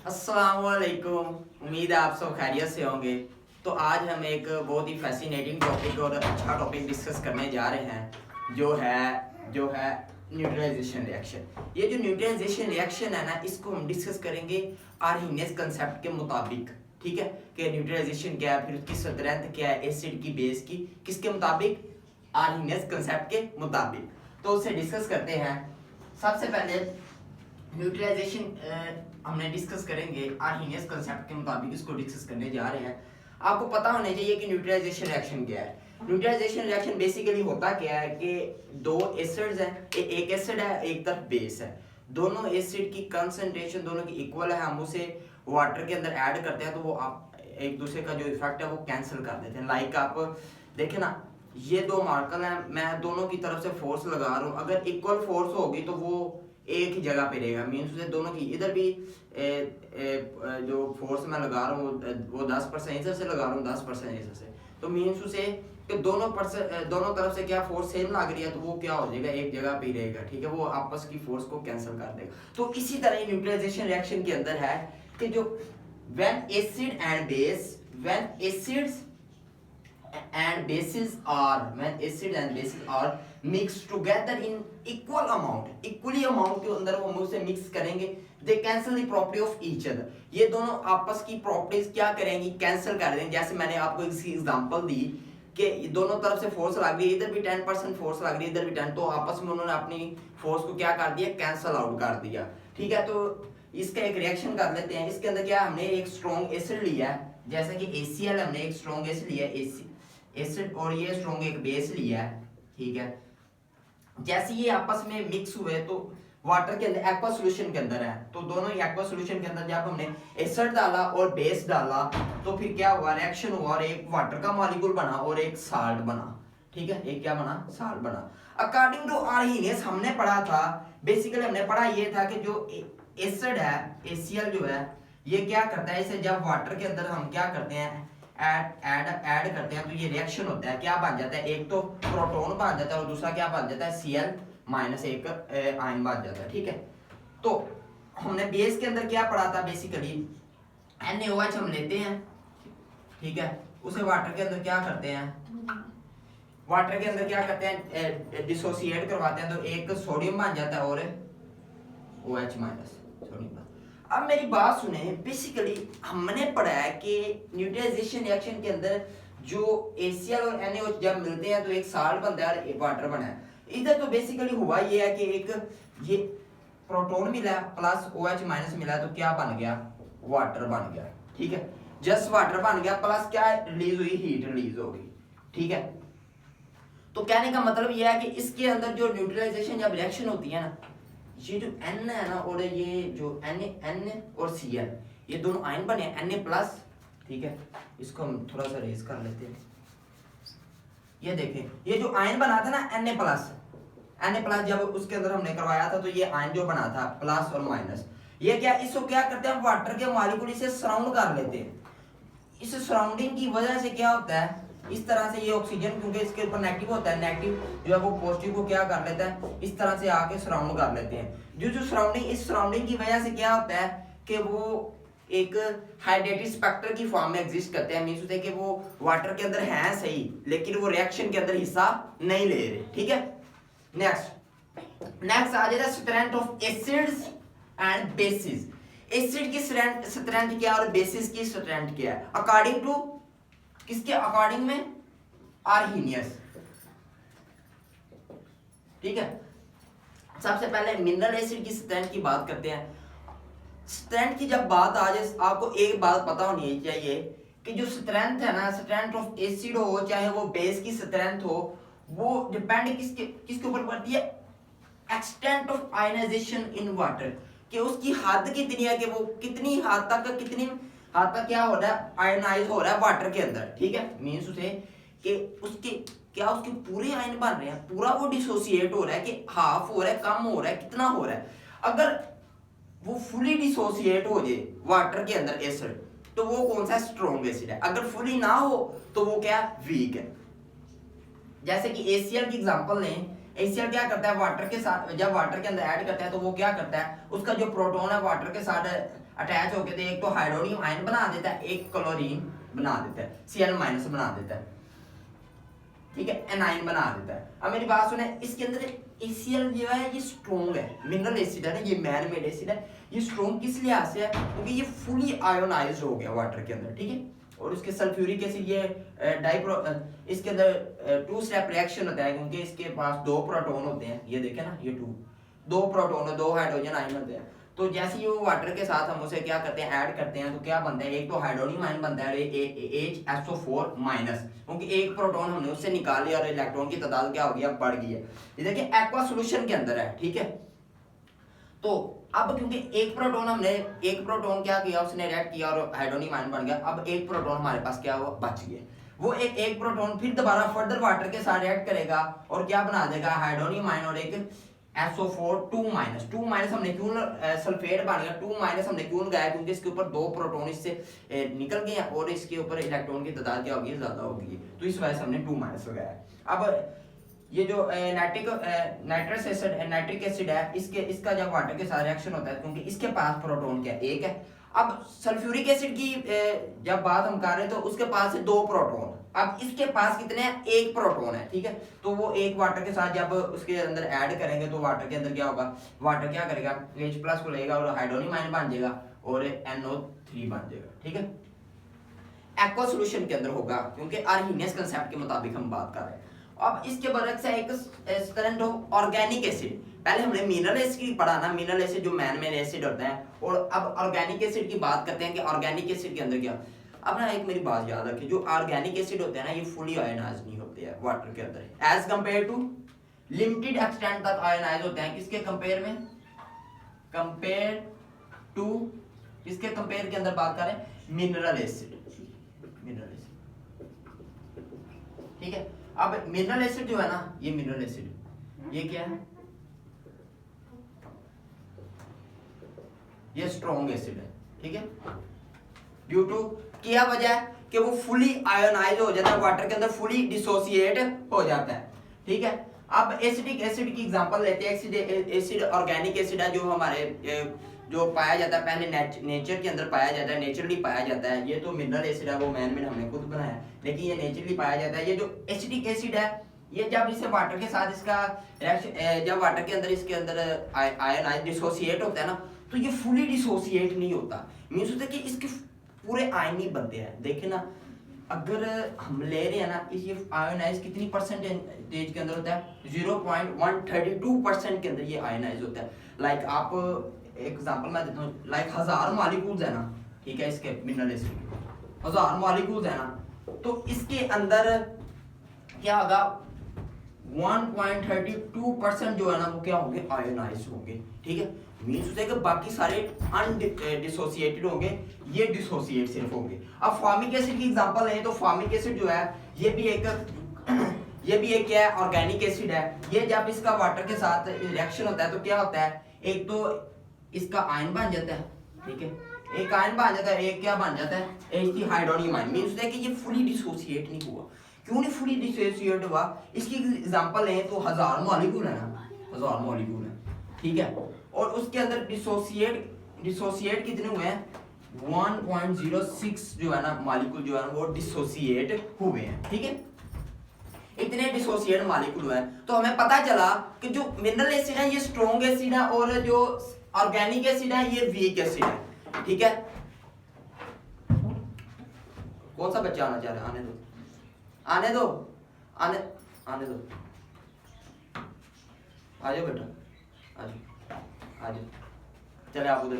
अस्सलामुअलैकुम। उम्मीद है आप सब खैरियत से होंगे। तो आज हम एक बहुत ही फैसिनेटिंग टॉपिक और अच्छा टॉपिक डिस्कस करने जा रहे हैं जो है न्यूट्रलाइजेशन रिएक्शन। ये जो न्यूट्रलाइजेशन रिएक्शन है ना, इसको हम डिस्कस करेंगे आर्हीनियस कंसेप्ट के मुताबिक। ठीक है कि न्यूट्रलाइजेशन क्या है, फिर उसकी स्ट्रेंथ क्या है, एसिड की बेस की, किसके मुताबिक? आर्हीनियस कंसेप्ट के मुताबिक। तो उसे डिस्कस करते हैं। सबसे पहले न्यूट्रलाइजेशन हमने डिस्कस करेंगे आर्हीनियस कंसेप्ट के मुताबिक, इसको डिस्कस करने जा रहे हैं। आपको पता होना चाहिए कि न्यूट्रलाइजेशन रिएक्शन क्या है। न्यूट्रलाइजेशन रिएक्शन बेसिकली होता क्या है कि दो एसिड्स हैं, एक एसिड है एक तरफ बेस है, दोनों एसिड की कंसंट्रेशन दोनों की इक्वल है, हम उसे वाटर के अंदर ऐड करते हैं तो वो आप एक दूसरे का जो इफेक्ट है वो कैंसिल कर देते हैं। लाइक आप देखें ना, ये दो मार्कर हैं, मैं दोनों की तरफ से फोर्स लगा रहा हूँ, अगर इक्वल फोर्स होगी तो वो एक ही जगह पे रहेगा। मीन्स उसे दोनों की इधर भी जो फोर्स मैं लगा रहा हूँ वो 10% इधर से लगा रहा हूँ, 10% इधर से, तो मीन्स उसे कि दोनों तरफ से क्या फोर्स सेम लग रही है तो वो क्या हो जाएगा, एक जगह पे ही रहेगा। ठीक है, वो आपस की फोर्स को कैंसिल कर देगा। तो इसी तरह न्यूट्रलाइजेशन रिएक्शन के अंदर है कि जो when acids and bases are mixed together in equally amount के अंदर वो मुझसे मिक्स करेंगे, they cancel the property of each other। ये दोनों आपस की प्रॉपर्टीज क्या करेंगी, कैंसिल कर देंगे। जैसे मैंने आपको इसकी एग्जांपल दी कि दोनों तरफ से फोर्स लग रही है, इधर भी 10% फोर्स लग रही है, इधर भी 10, तो आपस में उन्होंने अपनी फोर्स को क्या कर दिया, कैंसिल आउट कर दिया। ठीक है, तो इसका एक रिएक्शन कर लेते हैं। इसके अंदर क्या, हमने एक स्ट्रॉन्ग एसिड लिया है, जैसे कि ACl, हमने एक स्ट्रॉन्ग एसिड लिया है एसिड, और ये स्ट्रॉन्ग एक बेस लिया है। ठीक है, जैसे ये आपस में मिक्स हुए तो वाटर के अंदर एक्वा सॉल्यूशन के अंदर है, तो दोनों ही एक्वा सॉल्यूशन के अंदर जब हमने एसिड डाला और बेस डाला तो फिर क्या हुआ, रिएक्शन हुआ और एक वाटर का मॉलिक्यूल बना और एक साल्ट बना। ठीक है, एक क्या बना, साल्ट बना। अकॉर्डिंग टू आर्हीनियस हमने पढ़ा था, बेसिकली हमने पढ़ा ये था कि जो एसिड है ACl जो है, ये क्या करता है, इसे जब वाटर के अंदर हम क्या करते हैं, ऐड करते हैं तो ये रिएक्शन होता है, क्या बन जाता है, एक तो प्रोटॉन बन जाता है और दूसरा क्या बन जाता है, Cl- एक आयन बन जाता है। ठीक है, तो हमने बेस के अंदर क्या पढ़ा था, बेसिकली NaOH हम लेते हैं। ठीक है, उसे वाटर के अंदर क्या करते हैं, डिसोसिएट करवाते हैं, तो एक सोडियम बन जाता है और OH- सोडियम। अब मेरी बात सुने, बेसिकली हमने पढ़ा है कि न्यूट्रलाइजेशन रिएक्शन के अंदर जो ACl और NaOH जब मिलते हैं तो एक साल्ट बनता है और एक वाटर बना है। इधर तो बेसिकली हुआ ये है कि एक ये प्रोटॉन मिला प्लस OH- मिला तो क्या बन गया, वाटर बन गया। ठीक है, जस्ट वाटर बन गया, प्लस क्या रिलीज हुई, हीट रिलीज हो गई। ठीक है, तो कहने का मतलब यह है कि इसके अंदर जो न्यूट्रलाइजेशन जब रिएक्शन होती है ना, ये जो N है ना और ये जो N और Cl, ये दोनों आयन बने Na+। ठीक है, इसको हम थोड़ा सा रेज कर लेते हैं। ये देखें, ये जो आयन बना था ना Na+, जब उसके अंदर हमने करवाया था तो ये आयन जो बना था प्लस और माइनस, ये क्या, इसको क्या करते हैं, वाटर के मॉलिक्यूल इसे सराउंड कर लेते हैं। इस सराउंडिंग की वजह से क्या होता है, इस तरह से ये ऑक्सीजन, क्योंकि इसके ऊपर नेगेटिव होता है, नेगेटिव जो है वो पॉजिटिव को क्या कर लेता है, इस तरह से आके सराउंड कर लेते हैं। जो सराउंडिंग, इस सराउंडिंग की वजह से क्या होता है कि वो एक हाइड्रेटेड स्पेक्टर की फॉर्म में एग्जिस्ट करते हैं। मींस होता है कि वो वाटर के अंदर हैं सही, लेकिन वो रिएक्शन के अंदर हिस्सा नहीं ले रहे। ठीक है, नेक्स्ट आ जाता है strength of acids and bases. Acid की स्ट्रेंथ क्या है और बेसिस की स्ट्रेंथ क्या है, अकॉर्डिंग टू किसके अकॉर्डिंग में, आर्हीनियस। ठीक है, सबसे पहले मिनरल एसिड की स्ट्रेंथ की बात करते हैं। स्ट्रेंथ की जब बात आ जाए, आपको एक बात पता होनी चाहिए कि जो स्ट्रेंथ है ना, स्ट्रेंथ ऑफ एसिड हो चाहे वो बेस की स्ट्रेंथ हो, वो डिपेंड किसके ऊपर करती है, extent of ionization in water, कि उसकी हद कितनी है, कि वो कितनी हद तक क्या हो रहा है, आयनाइज हो रहा है वाटर के अंदर। ठीक है, मींस उसे कि उसके पूरे आयन बन रहे हैं, पूरा वो डिसोसिएट हो रहा है कि हाफ हो रहा है, कम हो रहा है, कितना हो रहा है। अगर वो फुली डिसोसिएट हो जाए वाटर के अंदर एसिड, तो वो कौन सा स्ट्रॉन्ग एसिड है, अगर फुली ना हो तो वो क्या, वीक है। जैसे कि ACl की एग्जांपल लें, ACl क्या करता है, वाटर के साथ जब वाटर के अंदर ऐड करता है तो वो क्या करता है, उसका जो प्रोटॉन है वाटर के साथ अटैच होके तो एक तो हाइड्रोनियम आयन बना देता है, एक क्लोरीन बना देता है, Cl- बना देता है, ठीक है, एनाइन बना देता है। अब मेरी बात सुने, इसके अंदर ACl जो है ये स्ट्रॉन्ग है, मिनरल एसिड है ना, ये मैन मेड एसिड है। ये स्ट्रॉन्ग किस लिहाज से है, क्योंकि ये फुली आयोनाइज्ड हो गया वाटर के अंदर, ठीक है। और उसके सल्फ्यूरिक एसिड ये इसके अंदर 2 स्टेप रिएक्शन होता है, क्योंकि इसके पास 2 प्रोटॉन होते हैं, ये देखें ना, ये 2 प्रोटॉन और 2 हाइड्रोजन आयन होते हैं। तो जैसे ही वो वाटर के साथ हम उसे क्या करते हैं, ऐड करते हैं, तो क्या बनता है, एक तो हाइड्रोनियम आयन बनता है HSO4 माइनस, क्योंकि एक प्रोटॉन हमने उससे निकाल लिया और इलेक्ट्रॉन की तादाद क्या हो गई, अब बढ़ गई है। ये देखिए एक्वा सॉल्यूशन के अंदर है, ठीक है। तो अब क्योंकि एक प्रोटॉन क्या किया, उसने रिएक्ट किया और हाइड्रोनियम आयन बन गया। अब एक प्रोटॉन हमारे पास क्या हुआ, बच गया। वो एक प्रोटॉन फिर दोबारा फर्दर वाटर के साथ रिएक्ट करेगा और क्या बना देगा, हाइड्रोनियम आयन और एक SO4 2 माइनस हमने क्यों सल्फेट बन गया, 2 माइनस हमने क्यों लगाया, क्योंकि इसके ऊपर 2 प्रोटॉन इससे निकल गए हैं और इसके ऊपर इलेक्ट्रॉन की तादाद क्या होगी, ज्यादा होगी, तो इस वजह से हमने 2 माइनस लगाया। अब ये जो नाइट्रिक एसिड है, इसका जब वाटर के साथ रिएक्शन होता है, क्योंकि इसके पास प्रोटॉन क्या एक है। अब सल्फ्यूरिक एसिड की जब बात हम कर रहे हैं, तो उसके पास है 2 प्रोटॉन, अब इसके पास कितने हैं, 1 प्रोटॉन है, ठीक है। तो वो एक वाटर के साथ जब उसके अंदर ऐड करेंगे, तो वाटर के अंदर क्या होगा, वाटर क्या करेगा, H+ को लेगा और हाइड्रोनियम आयन बन जाएगा और NO3 बन जाएगा, ठीक है। एक्वा सॉल्यूशन के अंदर होगा, क्योंकि आर्हीनियस कंसेप्ट के मुताबिक हम बात कर रहे हैं। अब इसके बरक्स है एक स्टूडेंट ऑफ ऑर्गेनिक एसिड। पहले हमने मिनरल एसिड की पढ़ा ना, मिनरल एसिड जो मैन मेड एसिड होता है, और अब ऑर्गेनिक एसिड की बात करते हैं कि ऑर्गेनिक एसिड के अंदर क्या। अब ना एक मेरी बात याद रखिए, जो ऑर्गेनिक एसिड होते हैं ना, ये फुली आयनाइज नहीं होते हैं वाटर के अंदर, as compared to limited extent तक आयनाइज होते हैं। किसके कंपेयर में, कंपेयर टू किसके कंपेयर के अंदर बात करें, मिनरल एसिड, ठीक है। अब मिनरल एसिड जो है ना, ये मिनरल एसिड ये क्या है, ये स्ट्रॉन्ग एसिड है, ठीक है। ड्यू टू क्या वजह है कि वो फुली आयोनाइज हो जाता है वाटर के अंदर, फुली डिसोसिएट हो जाता है, ठीक है। अब एसिडिक एसिड की एग्जांपल लेते हैं। एसिड ऑर्गेनिक एसिड है, जो हमारे जो पाया जाता है, पहले नेचर के अंदर पाया जाता है, नेचुरली पाया जाता है। ये तो मिनरल एसिड है, वो मैन मेड हमने खुद बनाया, लेकिन ये नेचुरली पाया जाता है। ये जो एसिडिक एसिड है, ये जब इसे वाटर के साथ इसका रिएक्शन, जब वाटर के अंदर इसके अंदर आयनाइज डिसोसिएट होता है ना, तो ये फुली डिसोसिएट नहीं होता। मींस होता है कि इसके पूरे आयन नहीं बनते हैं। देखे ना, अगर हम ले रहे हैं ना, ये आयोनाइज कितनी परसेंटेज के अंदर होता है, 0.132% के अंदर ये आयोनाइज होता है। लाइक आप एग्जांपल मैं देता हूँ, लाइक 1000 मॉलिक्यूल्स है ना, ठीक है, इसके मिनरल एसिड के 1000 मॉलिक्यूल्स है ना, तो इसके अंदर क्या होगा, 1.32% जो है ना, वो क्या होंगे, आयोनाइज होंगे, ठीक है। मीन्स होता है कि बाकी सारे अनडिसोसिएटेड होंगे, ये डिसोसिएट सिर्फ होंगे। अब फॉर्मिक एसिड की एग्जांपल है, तो फॉर्मिक एसिड जो है, ये भी एक क्या है, ऑर्गेनिक एसिड है। ये जब इसका वाटर के साथ रिएक्शन होता है, तो क्या होता है, एक तो इसका आयन बन जाता है, ठीक है, एक आयन बन जाता है, एक क्या बन जाता है, H3 हाइड्रोनियम आयन। मीन्स होता है कि ये फुली डिसोसिएट नहीं हुआ। क्यों नहीं फुली डिसोसिएट हुआ, इसकी एग्जांपल है, तो 1000 मॉलिक्यूल है ना, 1000 मॉलिक्यूल है, ठीक है, और उसके अंदर डिसोसिएट कितने हुए हैं, 1.06 जो है ना मॉलिक्यूल जो है वो डिसोसिएट हुए हैं, ठीक है। इतने डिसोसिएट मॉलिक्यूल हुए हैं, तो हमें पता चला कि जो मिनरल एसिड है, ये स्ट्रॉन्ग एसिड है, और जो ऑर्गेनिक एसिड है, ये वीक एसिड है, ठीक है। कौन सा बच्चा आना चाह रहा है, आने दो आने दो आ जाओ बेटा, आ जाओ, चले आप उधर।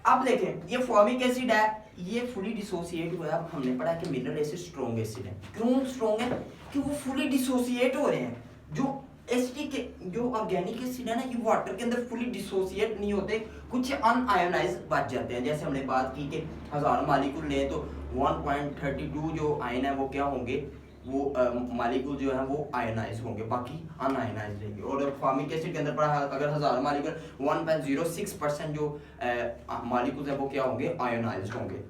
अब देखें, ये फॉर्मिक एसिड है, ये फुली डिसोसिएट हुआ है। अब हमने पढ़ा कि मिनरल एसिड स्ट्रॉन्ग एसिड है। क्यों स्ट्रॉन्ग है, कि वो फुली डिसोसिएट हो रहे हैं। जो ऑर्गेनिक एसिड है ना, ये वाटर के अंदर फुली डिसोसिएट नहीं होते, कुछ अनआयोनाइज बच जाते हैं। जैसे हमने बात की कि 1000 मॉलिक्यूल लें, तो 1.32 जो आयन है, वो क्या होंगे, वो मॉलिक्यूल जो है वो आयोनाइज होंगे, बाकी अनआयोनाइज रहेंगे। और फॉर्मिक एसिड के अंदर पढ़ा, अगर 1000 मॉलिक्यूल 1.06% जो मॉलिक्यूल्स है, वो क्या होंगे, आयोनाइज होंगे।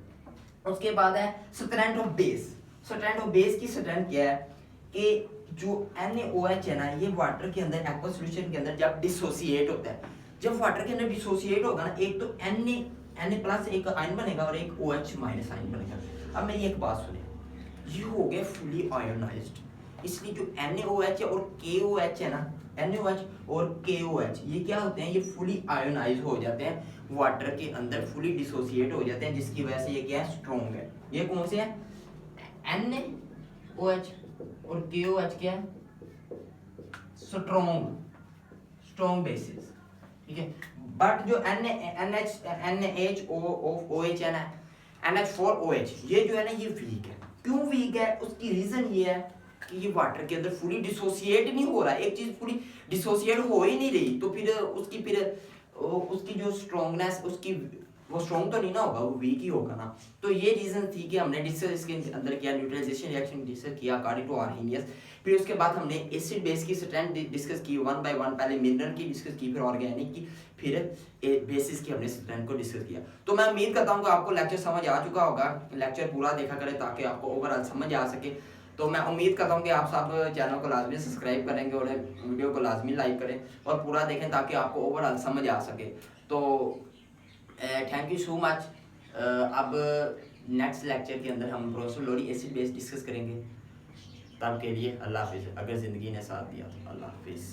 उसके बाद है strength of base. Strength of base की स्ट्रेंथ क्या है, कि जो NaOH है ना, ये वाटर के अंदर एक्वा सॉल्यूशन के अंदर जब डिसोसिएट होता है, जब वाटर के अंदर डिसोसिएट होगा ना, एक तो Na प्लस एक आयन बनेगा और एक OH माइनस आयन बनेगा। अब मेरी एक बात सुने, ये हो गया फुली आयोनाइज्ड, इसलिए जो NaOH और KOH है ना, NaOH और KOH ये क्या होते हैं, ये फुली आयोनाइज हो जाते हैं वाटर के अंदर, फुली डिसोसिएट हो जाते हैं, जिसकी वजह से ये क्या है, स्ट्रॉन्ग है। ये कौन से है, NaOH और KOH क्या है, स्ट्रॉन्ग बेसिस, ठीक है। बट जो NaHOOH है ना, NH4OH, ये जो है ना, ये वीक है। क्यों वीक है, उसकी रीजन ये है कि ये वाटर के अंदर फुली डिसोसिएट नहीं हो रहा है, एक चीज फुली डिसोसिएट हो ही नहीं रही, तो फिर उसकी जो स्ट्रॉन्गनेस, उसकी वो स्ट्रॉन्ग तो नहीं ना होगा, वो वीक ही होगा ना। तो ये रीजन थी कि हमने डिस्कस इसके अंदर किया, न्यूट्रलाइजेशन रिएक्शन डिस्कस किया अकॉर्डिंग टू आर्हेनियस। फिर उसके बाद हमने एसिड बेस की स्ट्रेंथ डिस्कस की वन बाय वन, पहले मिनरल की डिस्कस की, फिर ऑर्गेनिक की, फिर बेसिस की हमने स्ट्रेंथ को डिस्कस किया। तो मैं उम्मीद करता हूँ कि आपको लेक्चर समझ आ चुका होगा, लेक्चर पूरा देखा करें ताकि आपको ओवरऑल समझ आ सके। तो मैं उम्मीद करता हूँ कि आप सब चैनल को लाजमी सब्सक्राइब करेंगे और वीडियो को लाजमी लाइक करें और पूरा देखें ताकि आपको ओवरऑल समझ आ सके। तो थैंक यू सो मच। अब नेक्स्ट लेक्चर के अंदर हम प्रोसोलोरी एसिड बेस डिस्कस करेंगे। तब के लिए अल्लाह हाफिज़, अगर ज़िंदगी ने साथ दिया तो अल्लाह हाफिज़।